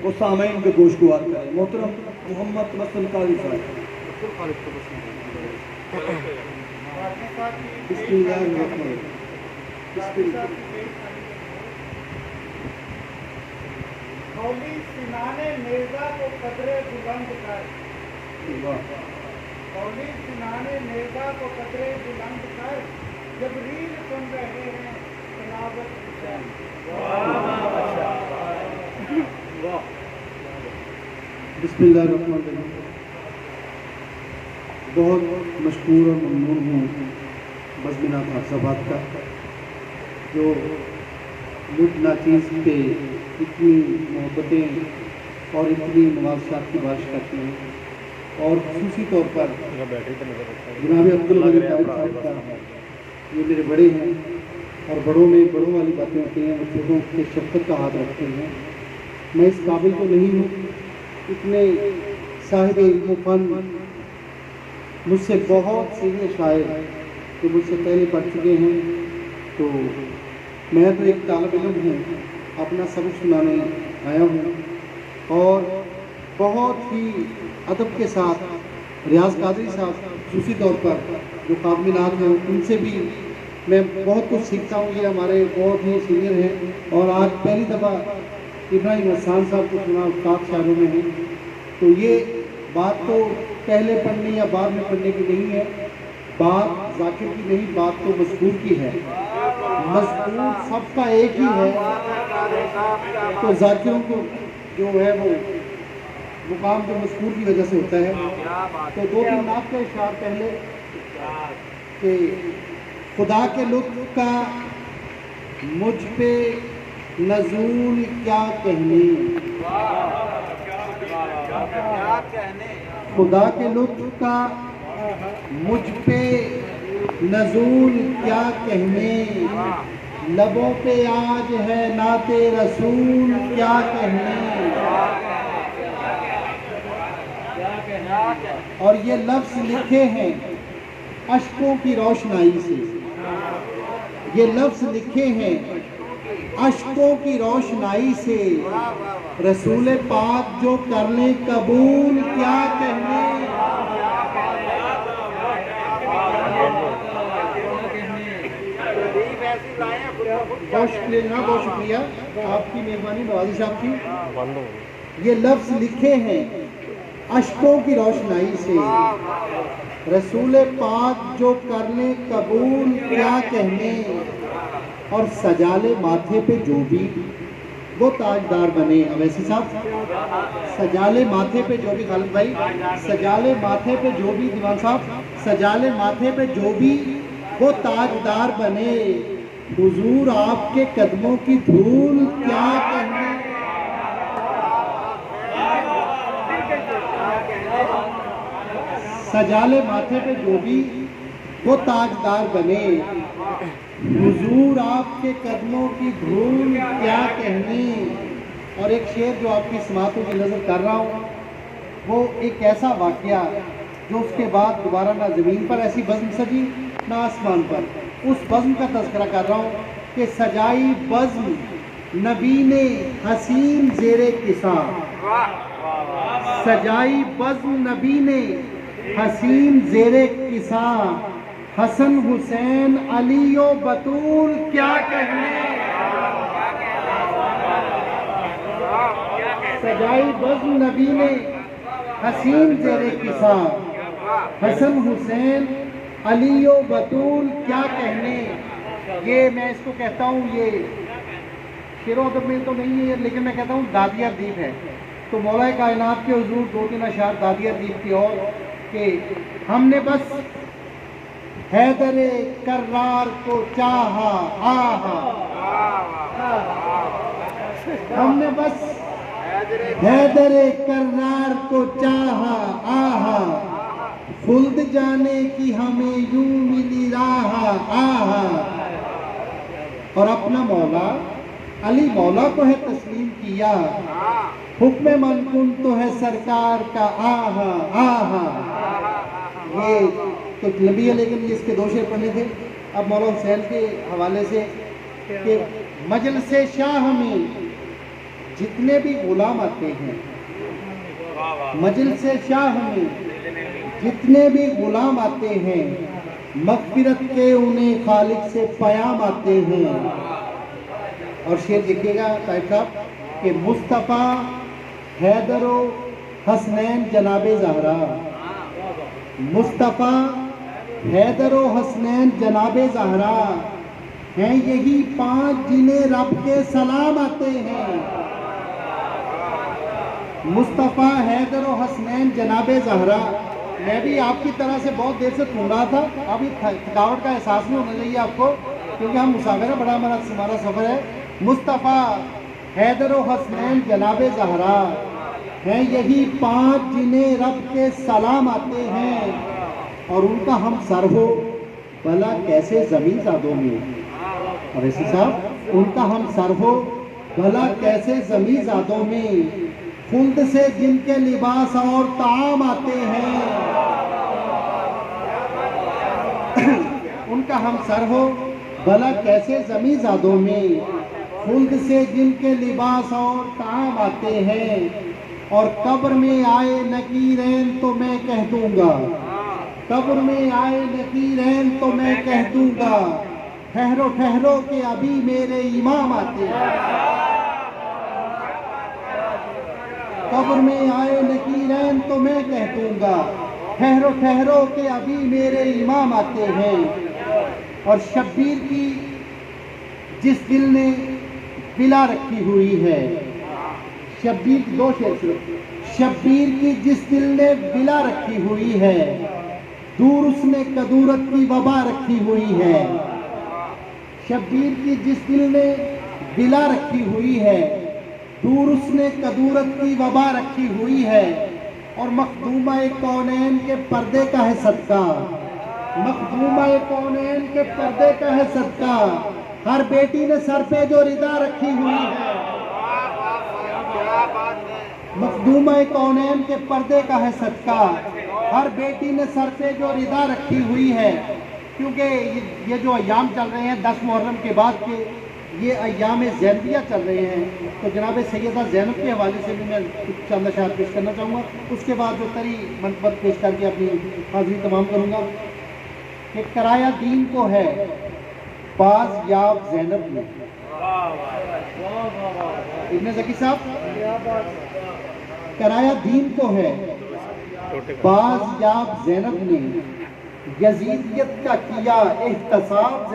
वो सामईन के गोशगवार करें। मोहतरम मोहम्मद तबस्सुम कारी साहब। मौली सिनाने मिर्जा को कदरे बुलंद कर, मौली सिनाने मिर्जा को कदरे बुलंद कर, जब रील सुन रहे हैं तिलावत हुसैन। बिस्मिल्लाहिर्रहमानिर्रहीम। बहुत मशकूर और ममनून हूँ बज़्म-ए हाफ़िज़ाबाद का, जो लुट नाचीज़ पे इतनी मोहब्बतें और इतनी नवाज़शात की बारिश करते हैं। और ख़ुसूसी तौर पर जनाब अब्दुल गनी साहब का, ये मेरे बड़े हैं और बड़ों में बड़ों वाली बातें होती हैं, वो छोटों के शफ़क़त का हाथ रखते हैं। मैं इस काबिल तो नहीं हूँ, इतने साहिब इल्म फ़न मुझसे बहुत सीनियर शायर जो मुझसे पहले पढ़ चुके हैं, तो मैं तो एक तालिब इल्म हूँ, अपना सबक सुनाने आया हूँ। और बहुत ही अदब के साथ रियाज़ कादरी साहब ख़ुसूसी तौर पर जो काबिनात हैं उनसे भी मैं बहुत कुछ सीखता हूँ। ये हमारे बहुत ही सीनियर हैं और आज पहली दफ़ा इब्राहिम हसन साहब को सुना उस्ताद शायरों में है। तो ये बात तो पहले पढ़ने या बाद में पढ़ने की नहीं है, बात ज़ाकिर की नहीं, बात तो मज़कूर की है। मज़कूर सबका एक ही है, तो ज़ाकिरों को जो है वो मुकाम जो मज़कूर की वजह से होता है। तो दो तीन नात का इशार पहले कि खुदा के लुत्फ़ का मुझ पे नज़ूल क्या कहने, खुदा के लुत्फ़ का मुझ पे नज़ूल क्या कहने, लबों पे आज है नाते रसूल क्या कहने। और ये लफ्ज़ लिखे हैं अश्कों की रोशनाई से, ये लफ्ज़ लिखे हैं अश्कों की रोशनाई से, रसूल पाक जो कर ले कबूल क्या कहने। बहुत शुक्रिया जनाब, बहुत शुक्रिया आपकी मेहरबानी, नवाज़िश आपकी। ये लफ्ज़ लिखे हैं अश्कों की रोशनाई से, रसूल पाक जो कर ले कबूल क्या कहने। और सजाले माथे पे जो भी वो ताजदार बने। अवैसी साहब, सजाले माथे पे जो भी, खालिद भाई, सजाले माथे पे जो भी, दीवान साहब, सजाले माथे पे जो भी वो ताजदार बने, हुजूर आपके कदमों की धूल क्या कहने। सजाले माथे पे जो भी वो ताजदार बने, हुजूर आपके कदमों की धूल क्या कहने। और एक शेर जो आपकी समातों की नज़र कर रहा हूँ, वो एक ऐसा वाक़या जो उसके बाद दोबारा ना ज़मीन पर ऐसी बज़्म सजी ना आसमान पर, उस बज़्म का तज़किरा कर रहा हूँ कि सजाई बज़्म नबी ने हसीन ज़ेरे किसा, सजाई बज़्म नबी ने हसीन ज़ेरे किसा, हसन हुसैन अली ओ बतूल क्या कहने। सजाई बज़्म नबी ने हसीन ज़ेरे किसा, हसन हुसैन अली ओ बतूल क्या कहने। ये मैं इसको कहता हूँ, ये शेरो अदब में तो नहीं है लेकिन मैं कहता हूँ दादिया दीप है। तो मौलाए कायनात के हुजूर दो तीन अशार दादिया दीप की, और कि हमने बस हैदरे कर्रार को चाहा आहा, हमने बस हैदरे कर्रार को चाहा आहा, खुल्द जाने की हमें यूं मिली राहा आहा। और अपना मौला अली मौला को है तस्लीम किया, हुक्म मनकुन तो है सरकार का आहा आहा। ये तो लंबी है लेकिन ये इसके दो शेर पढ़ने थे। अब मौला हुसैन के हवाले से कि मजलिस शाह में जितने भी गुलाम आते हैं मजलिस शाह में, जितने भी गुलाम आते हैं मग़फ़िरत के उन्हें खालिक से पयाम आते हैं। और शेर देखिएगा साहिब साहब कि मुस्तफ़ा हैदरो हसनैन जनाबे ज़हरा, मुस्तफ़ा हैदरो हसनैन जनाबे ज़हरा हैं यही 5 जिन्हें रब के सलाम आते हैं। मुस्तफ़ा हैदरो हसनैन जनाबे ज़हरा। मैं भी आपकी तरह से बहुत देर से सुन रहा था, अभी थकावट का एहसास नहीं होना चाहिए आपको, क्योंकि हम मुसाफिर हैं, बड़ा हमारा सफ़र है। मुस्तफ़ा हैदरो हसनैन जनाबे ज़हरा हैं यही 5 जिन्हें रब के सलाम आते हैं, और उनका हम सर हो भला कैसे ज़मीन ज़ादों में। और ऐसे साहब उनका हम सर हो भला कैसे ज़मीन ज़ादों में, खुल्द से जिनके लिबास और ताम आते हैं। उनका हम सर हो भला कैसे ज़मीन ज़ादों में, खुल्द से जिनके लिबास और ताम आते हैं। और कब्र में आए नकीरैन तो मैं कह दूंगा, कब्र में आए नकीरैन तो मैं कह दूंगा, ठहरो ठहरो के अभी मेरे इमाम आते हैं। कब्र में आए नकीरैन तो मैं कह दूंगा, ठहरो ठहरो के अभी मेरे इमाम आते हैं। और शब्बीर की जिस दिल ने बिला रखी हुई है, शब्बीर 2 शेर, शब्बीर की जिस दिल ने बिला रखी हुई है, दूर उसने कदूरत की वबा रखी हुई है। शब्बीर की जिस दिल ने बिला रखी हुई है, दूर उसने कदूरत की वबा रखी हुई है। और मखदूमा कौनैन के पर्दे का है सदका, मखदूमा कौनैन के पर्दे का है सदका, हर बेटी ने सर पे जो रिदा रखी हुई है। मखदूमा कौनैन के पर्दे का है सदका, हर बेटी ने सर पे जो रिदा रखी हुई है। क्योंकि ये जो अय्याम चल रहे हैं 10 मुहर्रम के बाद के, ये अय्याम ज़ैनबिया चल रहे हैं, तो जनाब सैयदा ज़ैनब के हवाले से भी मैं कुछ चंद अशआर पेश करना चाहूँगा। उसके बाद जो तरी मनक़बत पेश करके अपनी हाज़िरी तमाम करूँगा। कि कराया दीन को है बाज़ याब ज़ैनब ने, इब्न ज़की साहब, कराया दीन को है बाज़ याब ज़ैनब ने, यज़ीदियत का किया एहतसाब।